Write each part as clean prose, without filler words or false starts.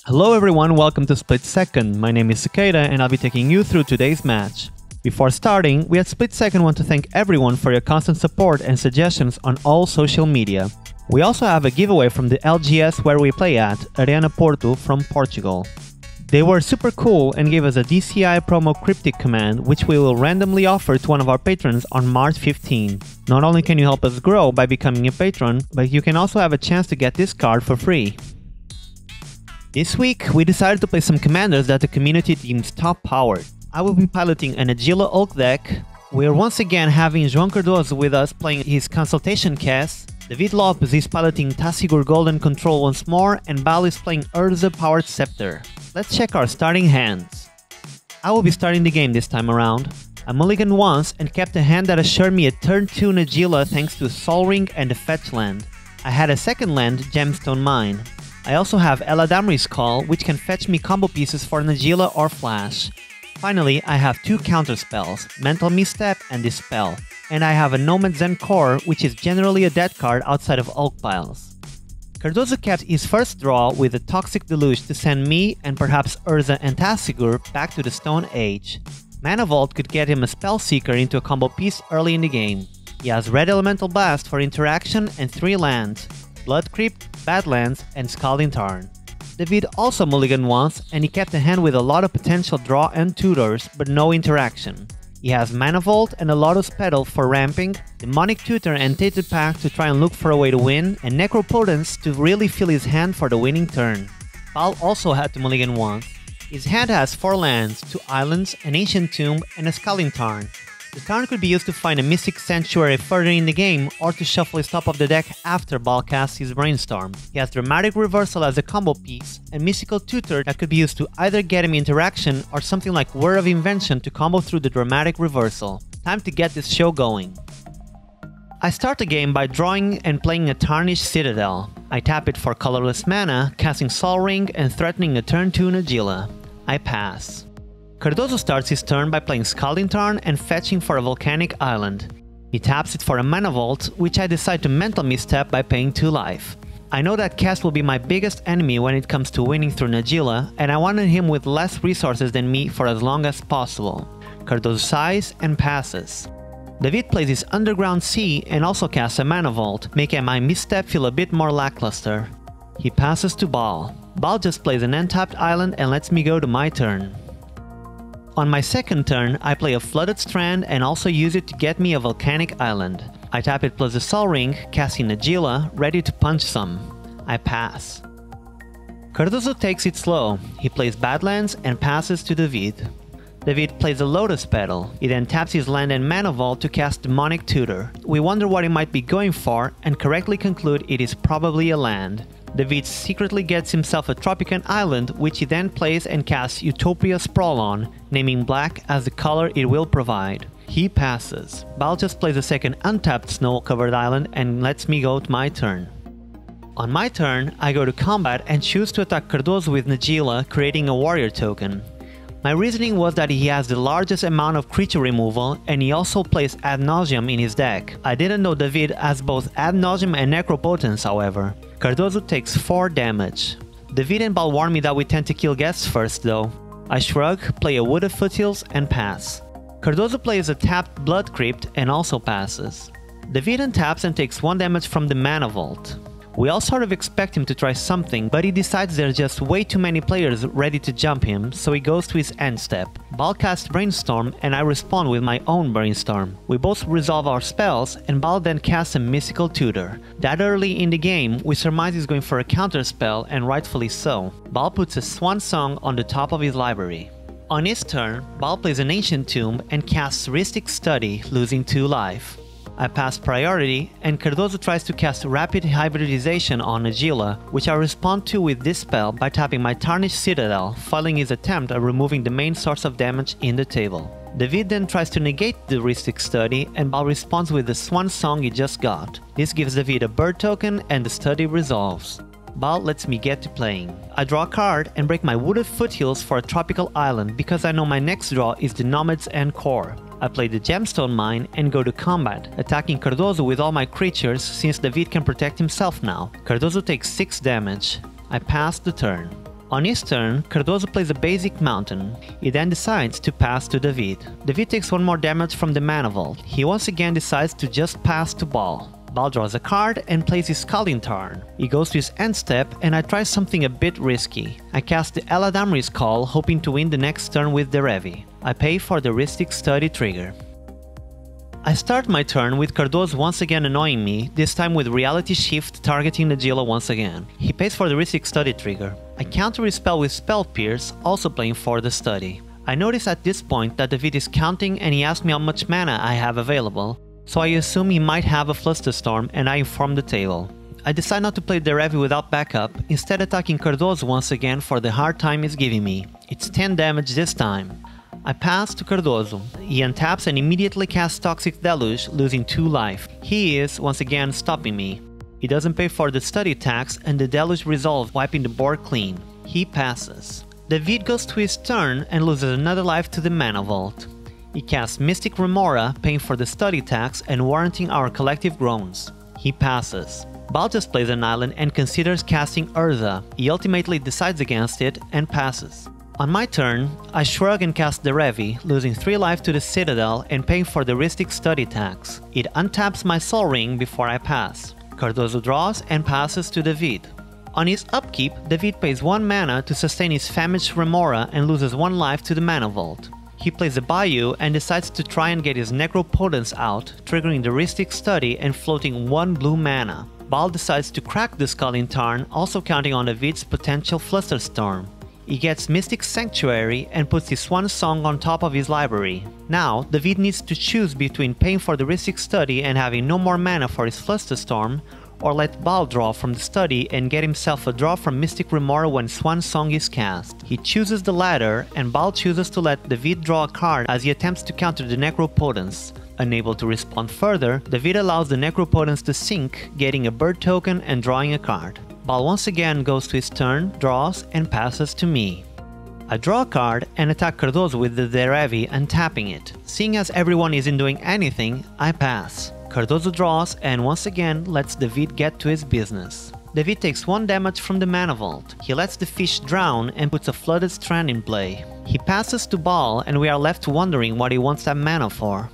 Hello everyone, welcome to SplitSecond. My name is Sequeira and I'll be taking you through today's match. Before starting, we at SplitSecond want to thank everyone for your constant support and suggestions on all social media. We also have a giveaway from the LGS where we play at, Arena Porto from Portugal. They were super cool and gave us a DCI promo cryptic command which we will randomly offer to one of our patrons on March 15. Not only can you help us grow by becoming a patron, but you can also have a chance to get this card for free. This week, we decided to play some commanders that the community deems top powered. I will be piloting a Najeela Ulk deck. We are once again having João Cardoso with us playing his Consultation Kess. Lopes is piloting Tasigur Golden Control once more, and Baal is playing Urza Powered Scepter. Let's check our starting hands. I will be starting the game this time around. I mulliganed once and kept a hand that assured me a turn 2 Najeela thanks to Sol Ring and a fetch land. I had a second land, Gemstone Mine. I also have Eladamri's Call, which can fetch me combo pieces for Najeela or Flash. Finally, I have two counter spells, Mental Misstep and Dispel. And I have a Nomad Zen Core, which is generally a dead card outside of Ulk piles. Cardoso kept his first draw with a Toxic Deluge to send me, and perhaps Urza and Tasigur, back to the Stone Age. Mana Vault could get him a Spell Seeker into a combo piece early in the game. He has Red Elemental Blast for interaction and 3 lands, Blood Crypt, Badlands, and Scalding Tarn. David also mulliganed once, and he kept a hand with a lot of potential draw and tutors, but no interaction. He has Mana Vault and a Lotus Petal for ramping, Demonic Tutor and Tainted Pact to try and look for a way to win, and Necropotence to really fill his hand for the winning turn. Baal also had to mulligan once. His hand has 4 lands, 2 islands, an Ancient Tomb, and a Scalding Tarn. The Tarn could be used to find a Mystic Sanctuary further in the game, or to shuffle his top of the deck after Baal casts his Brainstorm. He has Dramatic Reversal as a combo piece, and Mystical Tutor that could be used to either get him interaction or something like Word of Invention to combo through the Dramatic Reversal. Time to get this show going. I start the game by drawing and playing a Tarnished Citadel. I tap it for colorless mana, casting Sol Ring and threatening a turn 2 Najeela. I pass. Cardoso starts his turn by playing Scalding Tarn and fetching for a Volcanic Island. He taps it for a Mana Vault, which I decide to Mental Misstep by paying 2 life. I know that Kess will be my biggest enemy when it comes to winning through Najeela, and I wanted him with less resources than me for as long as possible. Cardoso sighs and passes. David plays his Underground Sea and also casts a Mana Vault, making my misstep feel a bit more lackluster. He passes to Baal. Baal just plays an untapped island and lets me go to my turn. On my second turn, I play a Flooded Strand and also use it to get me a Volcanic Island. I tap it plus a Sol Ring, casting Najeela, ready to punch some. I pass. Cardoso takes it slow. He plays Badlands and passes to David. David plays a Lotus Petal. He then taps his land and Mana Vault to cast Demonic Tutor. We wonder what he might be going for and correctly conclude it is probably a land. David secretly gets himself a Tropican Island, which he then plays and casts Utopia Sprawl on, naming black as the color it will provide. He passes. Baal just plays a second untapped snow-covered island and lets me go to my turn. On my turn, I go to combat and choose to attack Cardoso with Najeela, creating a warrior token. My reasoning was that he has the largest amount of creature removal, and he also plays Ad Nauseam in his deck. I didn't know David has both Ad Nauseam and Necropotence, however. Cardoso takes 4 damage. David and Baal warn me that we tend to kill guests first though. I shrug, play a Wooded Foothills and pass. Cardoso plays a tapped Blood Crypt and also passes. David untaps and takes 1 damage from the Mana Vault. We all sort of expect him to try something, but he decides there's just way too many players ready to jump him, so he goes to his end step. Baal casts Brainstorm and I respond with my own Brainstorm. We both resolve our spells and Baal then casts a Mystical Tutor. That early in the game, we surmise he's going for a counter spell, and rightfully so. Baal puts a Swan Song on the top of his library. On his turn, Baal plays an Ancient Tomb and casts Rhystic Study, losing 2 life. I pass priority, and Cardoso tries to cast Rapid Hybridization on Najeela, which I respond to with this spell by tapping my Tarnished Citadel, foiling his attempt at removing the main source of damage in the table. David then tries to negate the Rhystic Study, and Baal responds with the Swan Song he just got. This gives David a bird token, and the study resolves. Baal lets me get to playing. I draw a card and break my Wooded Foothills for a tropical island because I know my next draw is the Nomad's End Core. I play the Gemstone Mine and go to combat, attacking Cardoso with all my creatures since David can protect himself now. Cardoso takes 6 damage. I pass the turn. On his turn, Cardoso plays a basic mountain. He then decides to pass to David. David takes one more damage from the mana vault. He once again decides to just pass to Baal. Baal draws a card and plays his Scalding Tarn. He goes to his end step and I try something a bit risky. I cast the Eladamri's Call, hoping to win the next turn with the Revi. I pay for the Rhystic Study trigger. I start my turn with Cardoso once again annoying me, this time with Reality Shift targeting Najeela once again. He pays for the Rhystic Study trigger. I counter his spell with Spell Pierce, also playing for the study. I notice at this point that David is counting and he asks me how much mana I have available, so I assume he might have a Flusterstorm and I inform the table. I decide not to play the Revi without backup, instead attacking Cardoso once again for the hard time he's giving me. It's 10 damage this time. I pass to Cardoso. He untaps and immediately casts Toxic Deluge, losing 2 life. He is, once again, stopping me. He doesn't pay for the study tax and the Deluge resolves, wiping the board clean. He passes. David goes to his turn and loses another life to the Mana Vault. He casts Mystic Remora, paying for the study tax and warranting our collective groans. He passes. Baal just plays an island and considers casting Urza. He ultimately decides against it and passes. On my turn, I shrug and cast the Revi, losing 3 life to the Citadel and paying for the Rhystic Study tax. It untaps my Soul Ring before I pass. Cardoso draws and passes to David. On his upkeep, David pays 1 mana to sustain his Famished Remora and loses 1 life to the Mana Vault. He plays a Bayou and decides to try and get his Necropotence out, triggering the Rhystic Study and floating 1 blue mana. Baal decides to crack the Scalding Tarn, also counting on David's potential Flusterstorm. He gets Mystic Sanctuary and puts his Swan Song on top of his library. Now, David needs to choose between paying for the Rhystic Study and having no more mana for his Flusterstorm, or let Baal draw from the study and get himself a draw from Mystic Remora when Swan Song is cast. He chooses the latter, and Baal chooses to let David draw a card as he attempts to counter the Necropotence. Unable to respond further, David allows the Necropotence to sink, getting a bird token and drawing a card. Baal once again goes to his turn, draws, and passes to me. I draw a card and attack Cardoso with the Revi, untapping it. Seeing as everyone isn't doing anything, I pass. Cardoso draws and once again lets David get to his business. David takes 1 damage from the Mana Vault. He lets the fish drown and puts a Flooded Strand in play. He passes to Baal and we are left wondering what he wants that mana for.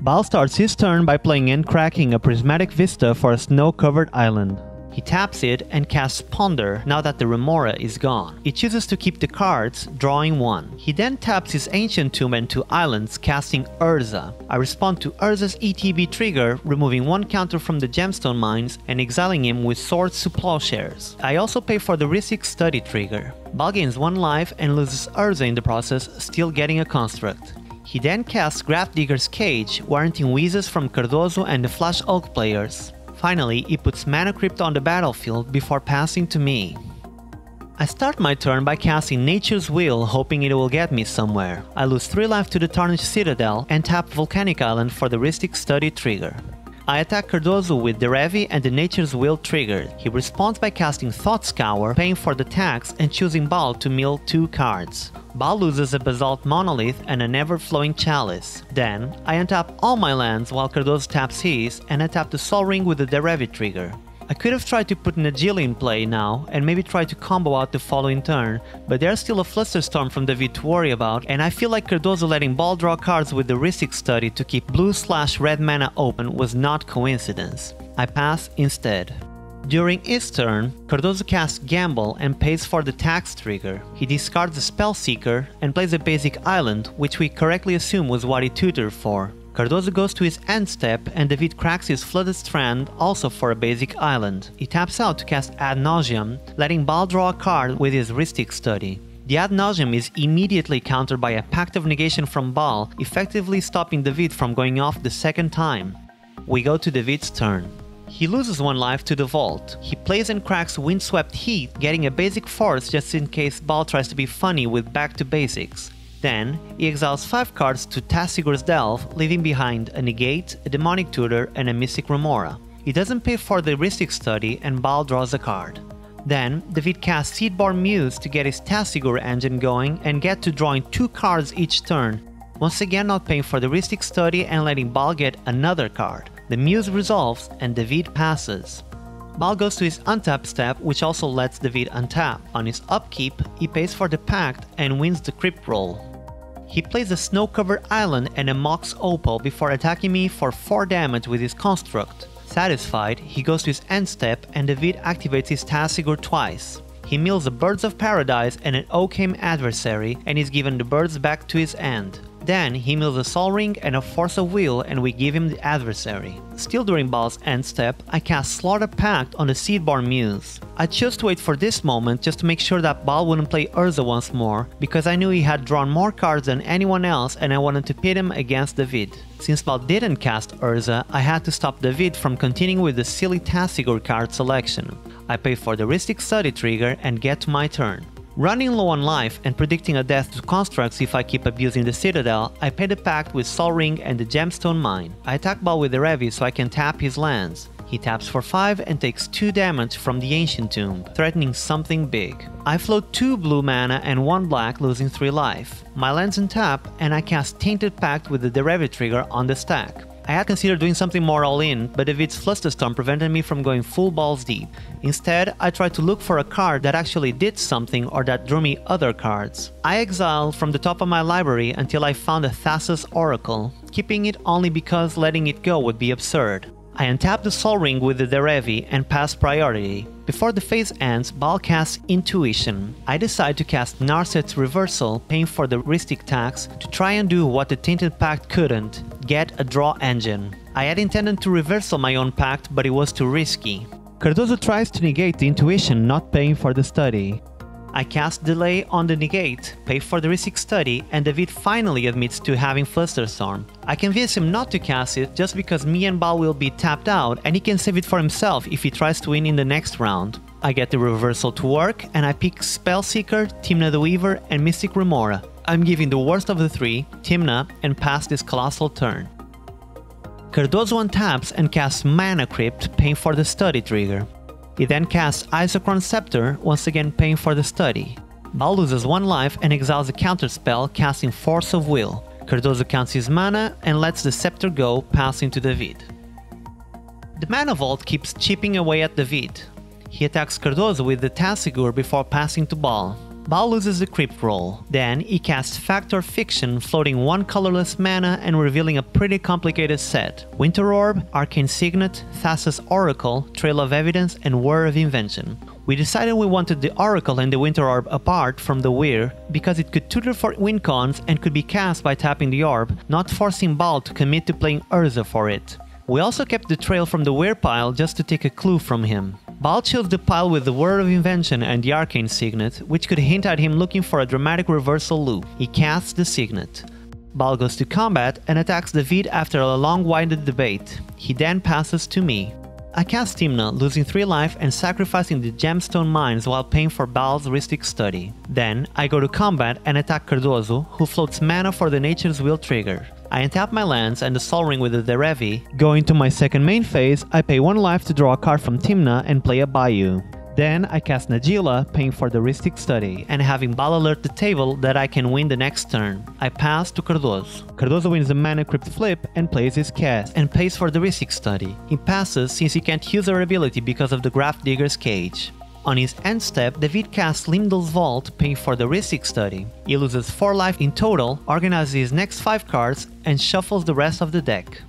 Baal starts his turn by playing and cracking a Prismatic Vista for a snow-covered island. He taps it and casts Ponder now that the Remora is gone. He chooses to keep the cards, drawing 1. He then taps his Ancient Tomb and 2 islands, casting Urza. I respond to Urza's ETB trigger, removing 1 counter from the Gemstone Mines and exiling him with Swords to Plowshares. I also pay for the Rhystic Study trigger. Baal gains 1 life and loses Urza in the process, still getting a construct. He then casts Grafdigger's Cage, warranting Wheezes from Cardoso and the Flash Oak players. Finally, he puts Mana Crypt on the battlefield before passing to me. I start my turn by casting Nature's Will, hoping it will get me somewhere. I lose 3 life to the Tarnished Citadel and tap Volcanic Island for the Rhystic Study trigger. I attack Cardoso with the Revi and the Nature's Will triggered. He responds by casting Thought Scour, paying for the tax and choosing Baal to mill 2 cards. Baal loses a Basalt Monolith and an Ever-Flowing Chalice. Then, I untap all my lands while Cardoso taps his, and I tap the Sol Ring with the Revi trigger. I could have tried to put Najeela in play now, and maybe try to combo out the following turn, but there's still a Flusterstorm from David to worry about, and I feel like Cardoso letting Baal draw cards with the Rhystic Study to keep blue/red mana open was not coincidence. I pass instead. During his turn, Cardoso casts Gamble and pays for the tax trigger. He discards the Spellseeker and plays a basic island, which we correctly assume was what he tutored for. Cardoso goes to his end step and David cracks his Flooded Strand, also for a basic island. He taps out to cast Ad Nauseam, letting Baal draw a card with his Rhystic Study. The Ad Nauseam is immediately countered by a Pact of Negation from Baal, effectively stopping David from going off the second time. We go to David's turn. He loses 1 life to the Vault. He plays and cracks Windswept Heat, getting a basic force just in case Baal tries to be funny with Back to Basics. Then, he exiles 5 cards to Tasigur's Delve, leaving behind a Negate, a Demonic Tutor, and a Mystic Remora. He doesn't pay for the Rhystic Study, and Baal draws a card. Then, David casts Seedborn Muse to get his Tasigur engine going and get to drawing 2 cards each turn, once again not paying for the Rhystic Study and letting Baal get another card. The Muse resolves, and David passes. Baal goes to his untap step, which also lets David untap. On his upkeep, he pays for the pact and wins the crypt roll. He plays a snow-covered island and a Mox Opal before attacking me for 4 damage with his construct. Satisfied, he goes to his end step and David activates his Tasigur twice. He mills the Birds of Paradise and an Oakham adversary and is given the birds back to his end. Then he mills a Sol Ring and a Force of Will and we give him the adversary. Still during Baal's end step, I cast Slaughter Pact on the Seedborn Muse. I chose to wait for this moment just to make sure that Baal wouldn't play Urza once more, because I knew he had drawn more cards than anyone else and I wanted to pit him against David. Since Baal didn't cast Urza, I had to stop David from continuing with the silly Tasigur card selection. I pay for the Rhystic Study trigger and get to my turn. Running low on life and predicting a death to constructs if I keep abusing the Citadel, I pay the pact with Sol Ring and the Gemstone Mine. I attack Baal with the Revi so I can tap his lands. He taps for 5 and takes 2 damage from the Ancient Tomb, threatening something big. I float 2 blue mana and 1 black, losing 3 life. My lands untap and I cast Tainted Pact with the Revi trigger on the stack. I had considered doing something more all-in, but David's Flusterstorm prevented me from going full balls deep. Instead, I tried to look for a card that actually did something or that drew me other cards. I exiled from the top of my library until I found a Thassa's Oracle, keeping it only because letting it go would be absurd. I untap the Sol Ring with the Derevi and pass priority. Before the phase ends, Baal casts Intuition. I decide to cast Narset's Reversal, paying for the Rhystic tax, to try and do what the Tainted Pact couldn't, get a draw engine. I had intended to reversal my own pact, but it was too risky. Cardoso tries to negate the Intuition, not paying for the study. I cast Delay on the negate, pay for the Rhystic Study, and David finally admits to having Flusterstorm. I convince him not to cast it just because me and Baal will be tapped out and he can save it for himself if he tries to win in the next round. I get the reversal to work and I pick Spellseeker, Tymna the Weaver, and Mystic Remora. I'm giving the worst of the 3, Tymna, and pass this colossal turn. Cardoso untaps and casts Mana Crypt, paying for the study trigger. He then casts Isochron Scepter, once again paying for the study. Baal loses 1 life and exiles a counterspell, casting Force of Will. Cardoso counts his mana and lets the scepter go, passing to David. The Mana Vault keeps chipping away at David. He attacks Cardoso with the Tasigur before passing to Baal. Baal loses the crypt roll. Then he casts Factor Fiction, floating 1 colorless mana and revealing a pretty complicated set. Winter Orb, Arcane Signet, Thassa's Oracle, Trail of Evidence, and Whir of Invention. We decided we wanted the Oracle and the Winter Orb apart from the Whir because it could tutor for win cons and could be cast by tapping the orb, not forcing Baal to commit to playing Urza for it. We also kept the Trail from the Whir pile just to take a clue from him. Baal chose the pile with the Word of Invention and the Arcane Signet, which could hint at him looking for a dramatic reversal loop. He casts the Signet. Baal goes to combat and attacks David after a long-winded debate. He then passes to me. I cast Tymna, losing 3 life and sacrificing the Gemstone Mines while paying for Baal's Rhystic Study. Then, I go to combat and attack Cardoso, who floats mana for the Nature's Will trigger. I untap my lands and the Sol Ring with the Derevi. Going to my second main phase, I pay 1 life to draw a card from Tymna and play a Bayou. Then I cast Najeela, paying for the Rhystic Study, and having Baal alert the table that I can win the next turn. I pass to Cardoso. Cardoso wins the Mana Crypt flip and plays his Kess, and pays for the Rhystic Study. He passes since he can't use her ability because of the Grafdigger's Cage. On his end step, David casts Limdal's Vault, paying for the Rhystic Study. He loses 4 life in total, organizes his next 5 cards, and shuffles the rest of the deck.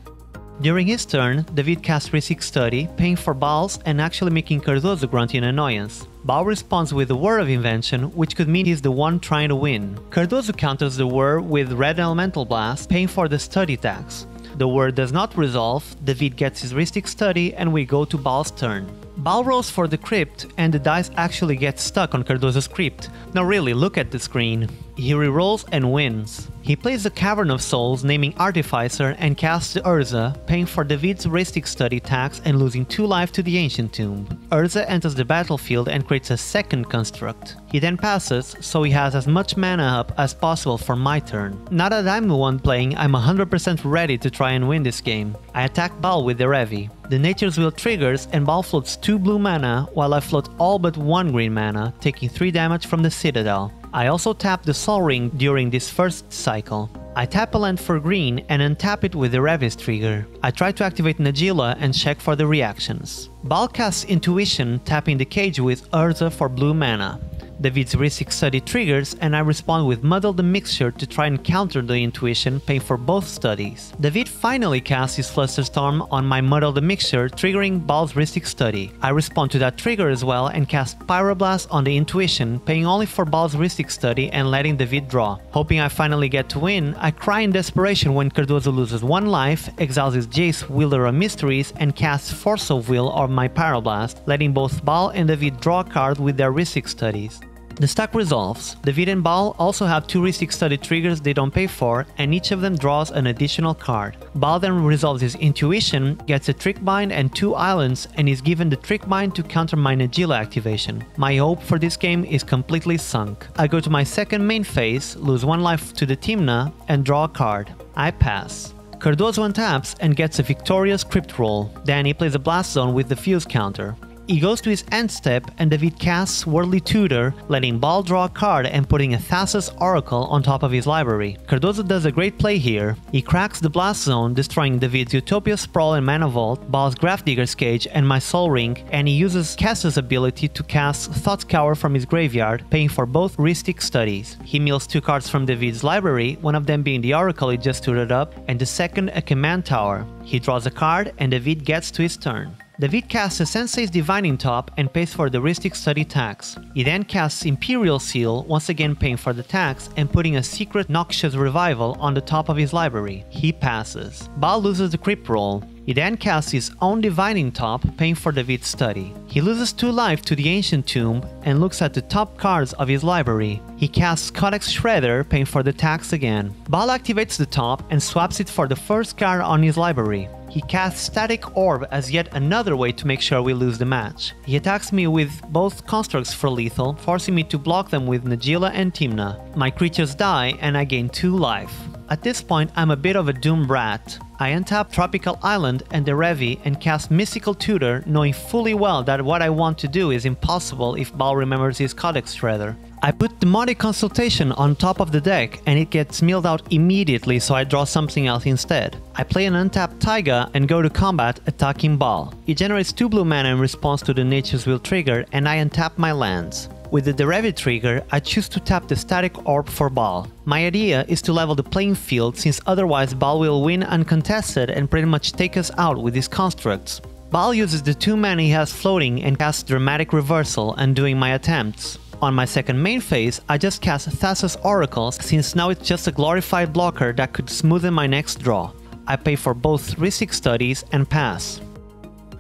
During his turn, David casts Rhystic Study, paying for Baal's and actually making Cardoso grunt in annoyance. Baal responds with the Whir of Invention, which could mean he's the one trying to win. Cardoso counters the Whir with Red Elemental Blast, paying for the Study tax. The Whir does not resolve, David gets his Rhystic Study, and we go to Baal's turn. Baal rolls for the crypt, and the dice actually get stuck on Cardoso's crypt. Now really, look at the screen. He rerolls and wins. He plays the Cavern of Souls, naming Artificer, and casts the Urza, paying for David's Rhystic Study tax and losing 2 life to the Ancient Tomb. Urza enters the battlefield and creates a second construct. He then passes, so he has as much mana up as possible for my turn. Now that I'm the one playing, I'm 100% ready to try and win this game. I attack Baal with the Revi. The Nature's Will triggers and Baal floats 2 blue mana, while I float all but 1 green mana, taking 3 damage from the Citadel. I also tap the Sol Ring during this first cycle. I tap a land for green and untap it with the Revis trigger. I try to activate Najeela and check for the reactions. Baal casts Intuition, tapping the cage with Urza for blue mana. David's Ristic Study triggers, and I respond with Muddle the Mixture to try and counter the Intuition, paying for both studies. David finally casts his Flusterstorm on my Muddle the Mixture, triggering Baal's Ristic Study. I respond to that trigger as well and cast Pyroblast on the Intuition, paying only for Baal's Ristic Study and letting David draw. Hoping I finally get to win, I cry in desperation when Cardoso loses 1 life, exiles his Jace, Wielder of Mysteries, and casts Force of Will on my Pyroblast, letting both Baal and David draw a card with their Ristic Studies. The stack resolves. David and Baal also have 2 Ristic Study triggers they don't pay for, and each of them draws an additional card. Baal then resolves his Intuition, gets a Trick Bind and 2 islands, and is given the Trick Bind to counter my Najeela activation. My hope for this game is completely sunk. I go to my second main phase, lose 1 life to the Tymna, and draw a card. I pass. Cardoso untaps and gets a victorious Crypt roll. Then he plays a Blast Zone with the Fuse counter. He goes to his end step and David casts Worldly Tutor, letting Baal draw a card and putting a Thassa's Oracle on top of his library. Cardoso does a great play here. He cracks the Blast Zone, destroying David's Utopia Sprawl and Mana Vault, Baal's Grafdigger's Cage and my Soul Ring, and he uses Kess's ability to cast Thought Scour from his graveyard, paying for both Ristic Studies. He mills 2 cards from David's library, one of them being the Oracle he just tutored up, and the second a Command Tower. He draws a card and David gets to his turn. David casts a Sensei's Divining Top and pays for the Ristic Study tax. He then casts Imperial Seal, once again paying for the tax and putting a secret Noxious Revival on the top of his library. He passes. Baal loses the Crypt roll. He then casts his own Divining Top, paying for David's study. He loses 2 life to the Ancient Tomb and looks at the top cards of his library. He casts Codex Shredder, paying for the tax again. Baal activates the top and swaps it for the first card on his library. He casts Static Orb as yet another way to make sure we lose the match. He attacks me with both constructs for lethal, forcing me to block them with Najeela and Tymna. My creatures die and I gain 2 life. At this point, I'm a bit of a doom brat. I untap Tropical Island and the Revi and cast Mystical Tutor, knowing fully well that what I want to do is impossible if Baal remembers his Codex Shredder. I put Demonic Consultation on top of the deck and it gets milled out immediately, so I draw something else instead. I play an untapped Taiga and go to combat, attacking Baal. He generates 2 blue mana in response to the Nature's Will trigger and I untap my lands. With the Derevi trigger, I choose to tap the Static Orb for Baal. My idea is to level the playing field, since otherwise Baal will win uncontested and pretty much take us out with his constructs. Baal uses the 2 mana he has floating and casts Dramatic Reversal, undoing my attempts. On my second main phase, I just cast Thassa's Oracle, since now it's just a glorified blocker that could smoothen my next draw. I pay for both Ristic Studies and pass.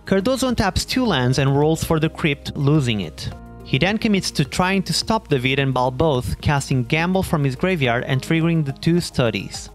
Cardoso untaps 2 lands and rolls for the Crypt, losing it. He then commits to trying to stop David and Baal both, casting Gamble from his graveyard and triggering the 2 studies.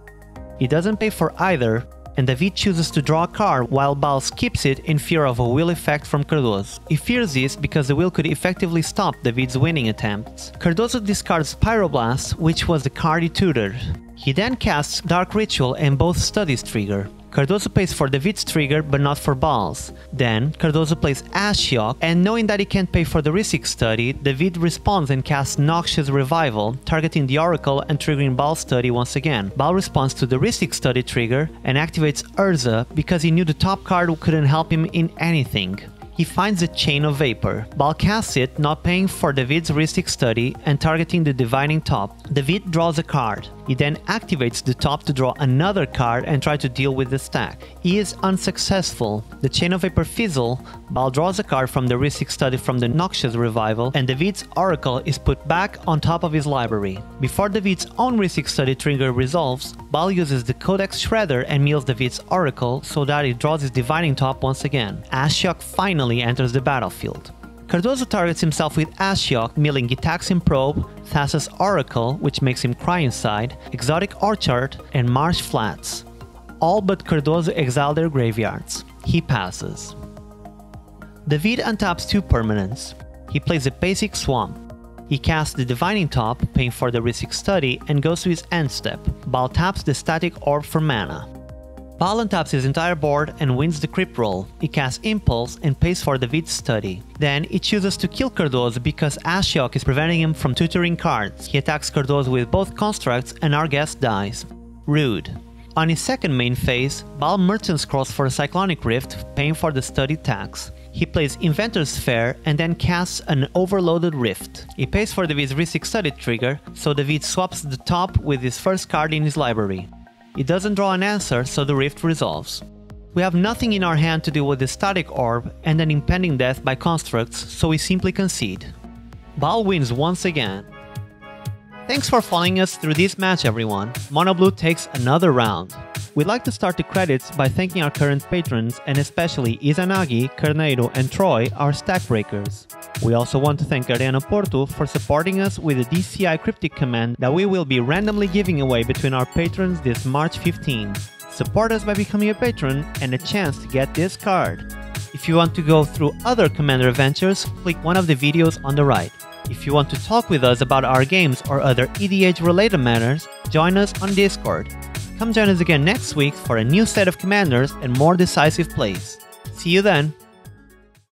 He doesn't pay for either, and David chooses to draw a card while Baal skips it in fear of a will effect from Cardoso. He fears this because the will could effectively stop David's winning attempts. Cardoso discards Pyroblast, which was the card he tutored. He then casts Dark Ritual and both studies trigger. Cardoso pays for David's trigger but not for Baal's. Then, Cardoso plays Ashiok, and knowing that he can't pay for the Ristic Study, David responds and casts Noxious Revival, targeting the Oracle and triggering Baal's study once again. Baal responds to the Ristic Study trigger and activates Urza because he knew the top card couldn't help him in anything. He finds a Chain of Vapor. Baal casts it, not paying for David's Ristic Study and targeting the Divining Top. David draws a card. He then activates the top to draw another card and try to deal with the stack. He is unsuccessful. The Chain of Vapor fizzle, Baal draws a card from the Ristic Study from the Noxious Revival, and David's Oracle is put back on top of his library. Before David's own Ristic Study trigger resolves, Baal uses the Codex Shredder and mills David's Oracle so that he draws his Divining Top once again. Ashiok finally enters the battlefield. Cardoso targets himself with Ashiok, milling Gitaxian Probe, Thassa's Oracle, which makes him cry inside, Exotic Orchard, and Marsh Flats. All but Cardoso exile their graveyards. He passes. David untaps 2 permanents. He plays a basic Swamp. He casts the Divining Top, paying for the Ristic Study, and goes to his end step. Baal taps the Static Orb for mana. Baal untaps his entire board and wins the Crypt roll. He casts Impulse and pays for David's study. Then he chooses to kill Cardoso because Ashiok is preventing him from tutoring cards. He attacks Cardoso with both constructs and our guest dies. Rude. On his second main phase, Baal merchant scrolls for a Cyclonic Rift, paying for the study tax. He plays Inventor's Fair and then casts an Overloaded Rift. He pays for the V's Ristic Study trigger, so the V swaps the top with his first card in his library. He doesn't draw an answer, so the Rift resolves. We have nothing in our hand to deal with the Static Orb and an impending death by constructs, so we simply concede. Baal wins once again. Thanks for following us through this match, everyone. Mono Blue takes another round. We'd like to start the credits by thanking our current patrons, and especially Izanagi, Carneiro, and Troy, our stack breakers. We also want to thank Ariana Porto for supporting us with the DCI cryptic command that we will be randomly giving away between our patrons this March 15. Support us by becoming a patron and a chance to get this card. If you want to go through other Commander adventures, click one of the videos on the right. If you want to talk with us about our games or other EDH related matters, join us on Discord. Come join us again next week for a new set of commanders and more decisive plays. See you then!